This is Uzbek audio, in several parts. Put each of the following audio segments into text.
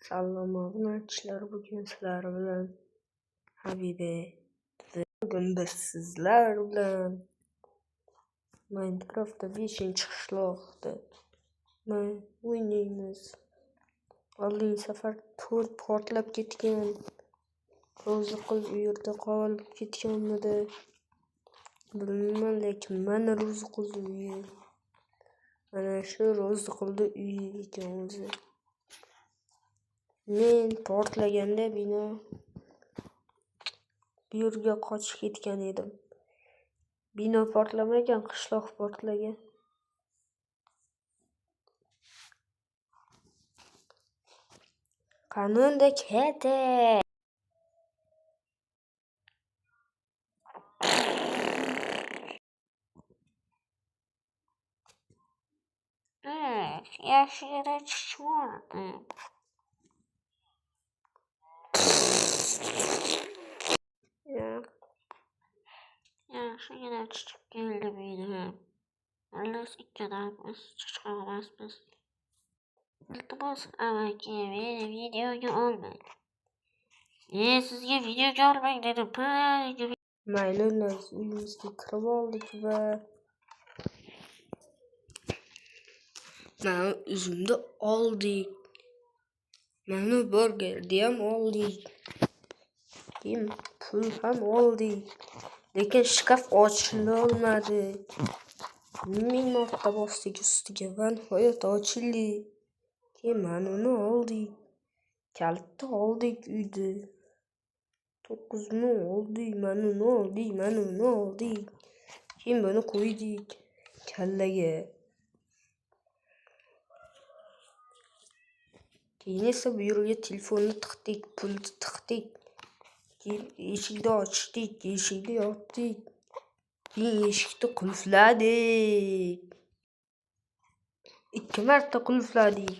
Salom obunachilar, bugun sizlar bilan Habiba. Bugun biz sizlar bilan Minecraftda 5-qishloqda o'ynaymiz. Oldingi safar to'rt portlab ketgan. Ro'ziqul u yerda qolib ketganmidi? Bilmayman, lekin mana Ro'ziqul uyi. Mana shu Ro'ziqulni uyi ekan o'zi. Men portlaganda bino bu yerga qochib ketgan edim. Bino portlamagan, qishloq portlagan. Qanunda kete. Yaxshigina chiqishmadi. Yaxshigina chiqib keldi bino. Xullas ikkalamiz chiqamiz. Iltimos amaki, meni videoga olmang. Men sizga videoga olmang dedim. Mayli, uyimizga kirib oldik va mana uzumni oldik. Mana burgerni ham oldik. Keyin pul ham oldik. Lekin shkaf ochilolmadi. Ming marta bosdik ustiga va nihoyat ochildi. Keyin mana uni oldik. Kalitni oldik uyda. 9 ni oldik, mana uni oldik. Keyin buni qo'ydik kallaga. Keyin esa bu yerga telefonni tiqdik, pulni tiqdik. Keyin eshikni ochdik, eshikni yopdik. Keyin eshikni qulfladik. 2 marta qulfladik.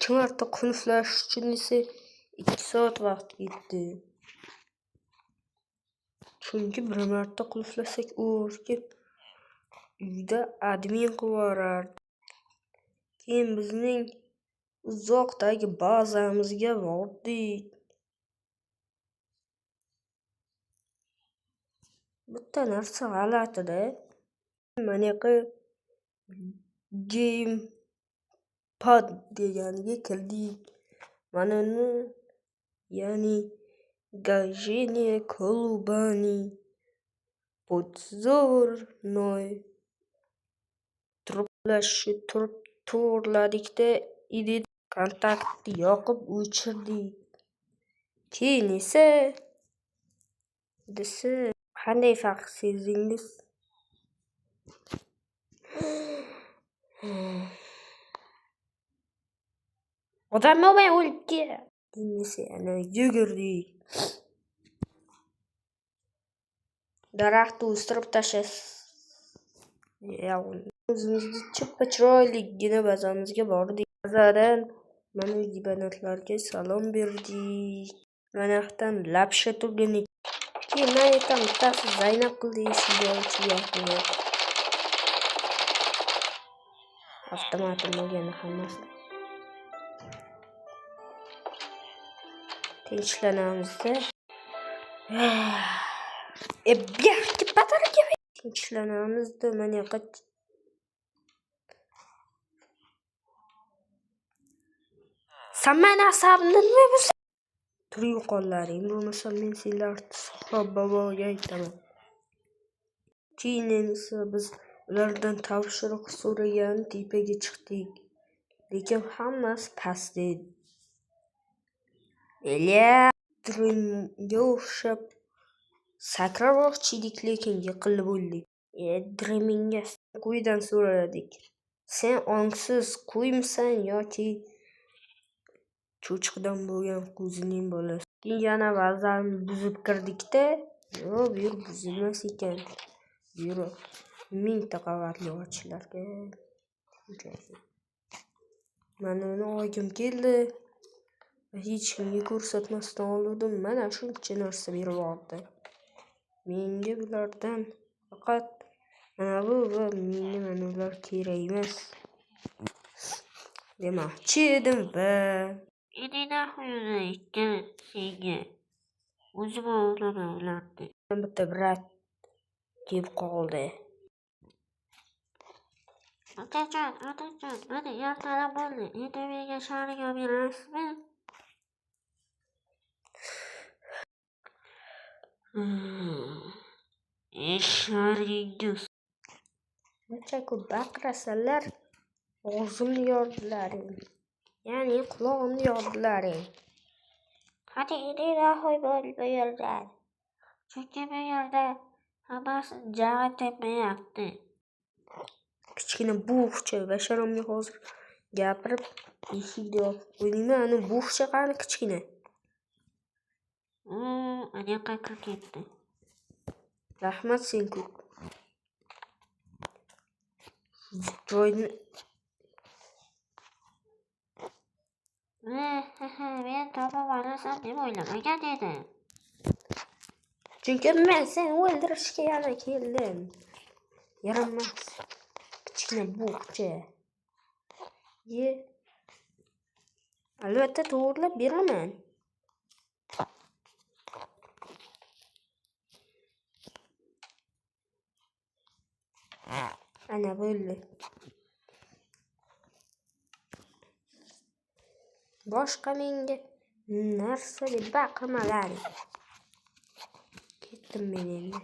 2 marta qulflash uchun esa 2 soat vaqt ketdi. Chunki bir marta qulflasak o'rgib uyda admin qilib. Keyin bizning uzoqdagi bazamizga bordik. Bitta narsa g'alati-da. Manaqa game pad deganiga kirdik. Mana uni, ya'ni Gajeniya Kolubani Podzornoy to'g'irladikda edit kontaktni yoqib o'chirdik. Keyin esa qanday farq sezdingiz? Odam bo'lmay o'libdi. Keyin esa yana yugurdik. Daraxtni o'stirib tashlasiz. O'zimizni chippa chiroyligina bazamizga bordik. Bazadan mana gibanatlarga salom berdik. Mana yoqdan lapsha turgan ekan. Keyin mana yoqdan bittasi Zaynab qildi eshikni ochgan. Avtomatim bo'lgani hammasi. Tinchlanamizda. Buyoqqa batarga tinchlanamizda. Mana yoqqa sen meni asabimni bo'lsa tur yo'qollaring, bo'lmasa men senlarni Sohrob boboga aytaman. Keyin esa biz ulardan topshiriq so'ragan tepaga chiqdik. Lekin hammasi pastda edi. Dreamga o'xshab sakramoqchi edik, lekin yiqilib bo'ldik. Dreamingga qo'ydan so'radik. Sen ongsiz qo'ymisan yoki cho'chiqdan bo'lgan qo'zining bolasi? Keyin yana bazani buzib kirdik-da. Bu yer buzilmas ekan. Bu yer 1000 ta qavatli ochlarga. Mana uni olgim keldi. Hech kimga ko'rsatmasdan oldim. Mana shuncha narsa berib yubordi. Menga bulardan faqat mana bu va menga ular kerak emas demoqchi edim va Enina huyini ikki senga. O'zim o'g'laman ularni. Bitta brat deb qoldi. Otajon, mana ertalab bo'ldi. Endi menga sharing olib berasizmi? Sharingiz. Necha ko'p baqirasalar, og'zimni yordilaring. Ya'ni qulog'imni yordilaring. Qani endi rahoy bo'l bu yerdan. Chunki bu yerda hammasi jag'i tepmayapti. Kichkina buxcha basharomga hozir gapirib eshikni yopib qo'ydingmi? Ani buxcha qani kichkina? Anaqa kirib ketdi. Rahmat sen ko'p. Joyni Men topib olasam deb o'ylamagan edim. chunki men seni o'ldirishga yana keldim. Yaramas. Kichkina buxcha. Ye. Albatta to'g'rilab beraman. Ana bo'ldi. Boshqa menga narsa deb baqirmalaring. Ketdim men endi.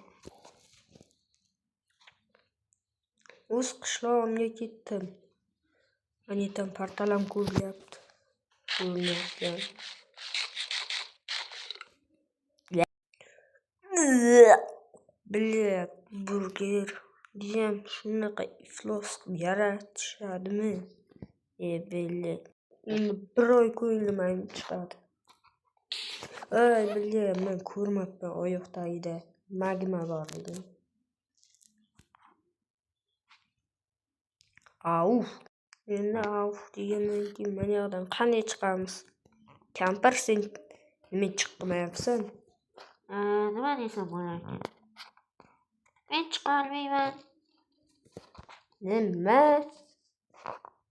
O'z qishlog'imga ketdim. Anitam portalam ko'ryapti. Bilet, burger diyam shunaqa iflos qilib yaratishadimi? Bilet. Endi bir oy ko'nglim aynib chiqadi. Bilet, men ko'rmabman oyoq tagida magma borligini. Auf. Endi auf degandan keyin mana yoqdan qanday chiqamiz? Kampir, sen nima chiqmayapsan? Nima desam bo'larkan? Men chiqolmayman. Nima?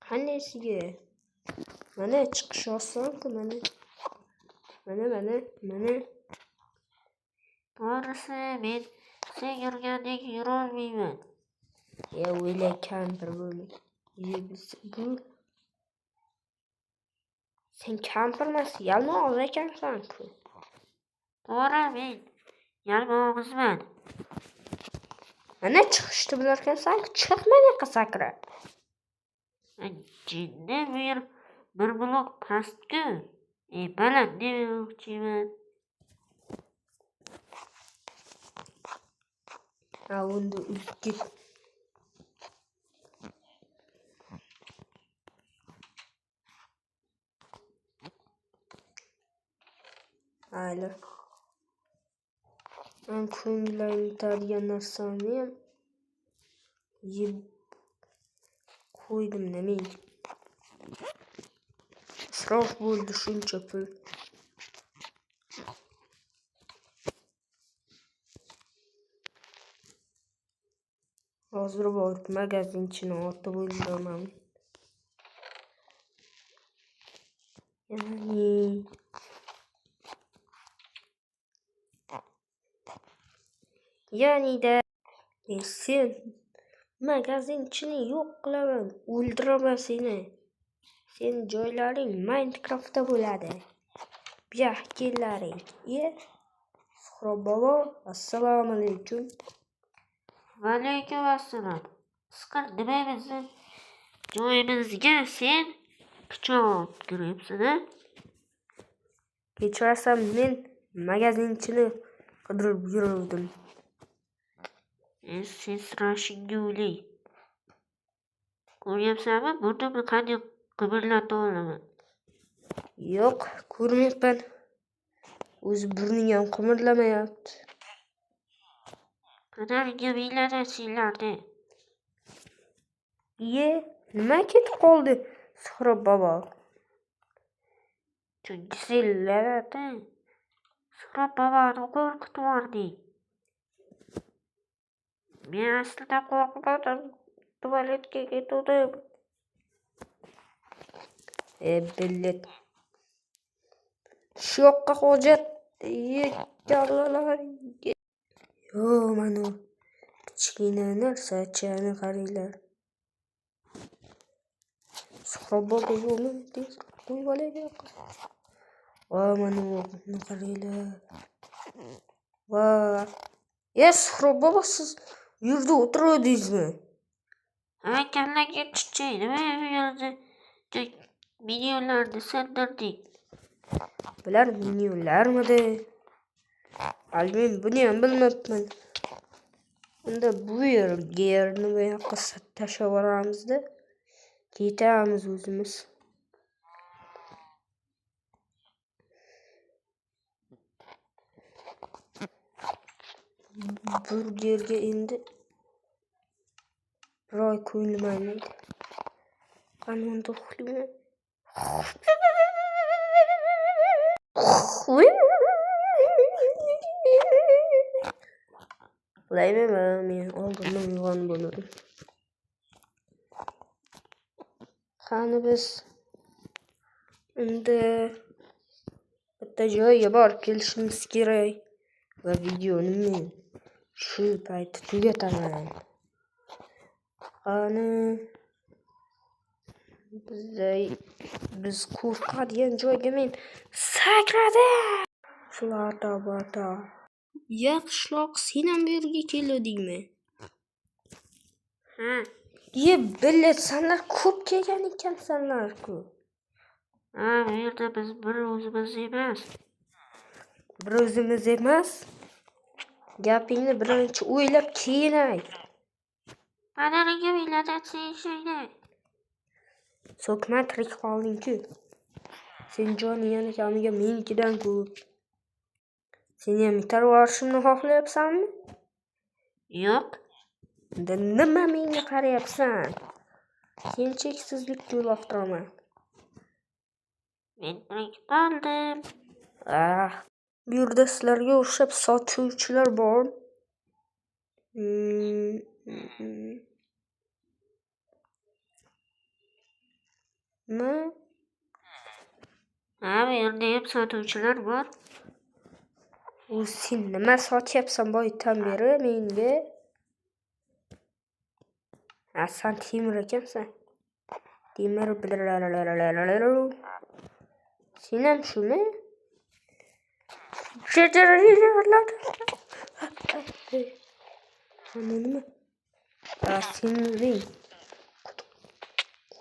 Qandaysiga? Mana chiqish oson-ku, mana. To'g'risi, men sen yurgandek yurolmayman. O'yla kampir bo'ling. Bu sen kampirmas, yalmog'iz ekansan-ku. To'g'ri, men yalmog'izman. Mana chiqishni bilarkansan-ku, chiq mana yoqqa sakra. Jinni bu yer bir blok pastku. Baland demoqchiman. Unda o'lib ket. Ayla. Men ko'ngillarni yetadigan narsani ham yeb qo'ydim men. Isrof bo'ldi shuncha pul. Hozir borib magazinchini otib o'ldiraman. Ya'ni-da sen magazinchini yo'q qilaman, o'ldiraman seni. Sen joylaring Minecraftda bo'ladi. Bu yoqqa kellaring. Suhrob bobo, assalomu alaykum. Va alaykum assalom. Siqir nimamizni joyimizga sen pichoq olib kiryapsan-a? Kechirasan, men magazinchini qidirib yuruvdim. Sen sirashingga o'ylang. Ko'ryapsanmi, burnimni qanday qimirlatib olaman? Yo'q, ko'rmayapman. O'zi burning ham qimirlamayapti. Qadamingga mingladan senlarni. Nima ketib qoldi, Suhrob bobo? Chunki senlarni Suhrob boboni qo'rqitib yubording. Men aslida qo'rqmadim. Tualetga ketdim. Bilet. Shu yoqqa hojat kallalar. Yo, mana kichkina narsachani qaranglar. Suhrob bobo yo'qmi? Qo'yib olay bu yoqqa. Va mana buni qaranglar. Va Suhrob bobo, siz bu yerda o'tirdingizmi? Ha, kallaga chichi, nima bu yerda milyonlarni sindirding? Bular milyonlarmidi? Men buni ham bilmabman. Unda bu yerni bu yoqqa tashlab yuboramizda. Ketamiz o'zimiz. Burgerga endi biroy ko'nilmaydi. Qani unda uxlayman. Uxlayman, men oldindan uyg'onib bo'ldim. Qani biz endi bitta joyga borib kelishimiz kerak va videoni men shu paytda tugataman. Qani biz qo'rqadigan joyga men sakradim. Shularda. Ya qishloq, sen ham bu yerga keldingmi? Ha, Billet, senlar ko'p kelgan ekansanlar-ku. ha, bu yerda biz bir o'zimiz emas. Gapingni birinchi o'ylab keyin ayt. Badaniga o'ylatatsang shunga. So'kma tirik qolding-ku. Sen joning yana kamiga menikidan ko'p. Sen ham bitar borishimni xohlayapsanmi? Yo'q. Unda nima menga qarayapsan? Sen cheksizlikka yo'l oqtiraman. Men tirik qoldim. Bu yerda sizlarga o'xshab sotuvchilar bor. Nima? Ha, bu yerda ham sotuvchilar bor. Sen nima sotyapsan boydan beri menga? Sen temir ekansan. Temir Sen ham shuni? Nima? Sen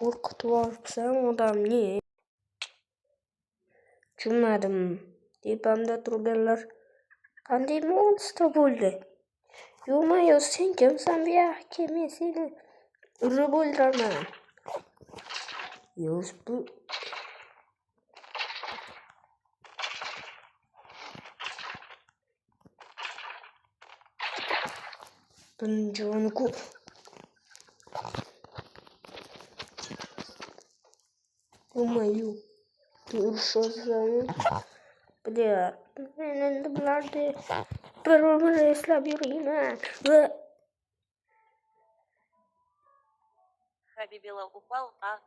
qo'rqitib yuboribsan odamni. Tushunmadim. Tepamda turganlar qanday monster bo'ldi? Yo'q, sen kimsan bu yoqqa? Men seni urib o'ldiraman. Bu joni ko'p. Yo'q. Urushozlarni bilyapti. Men endi bularni bir-birini eslab yurayman. Хабибила упал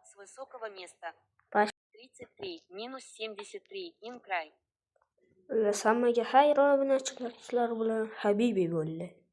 с высокого места. 33, минус 73, Инкрай. Hammaga xayr obunachilar bilan Habibi bo'ldi.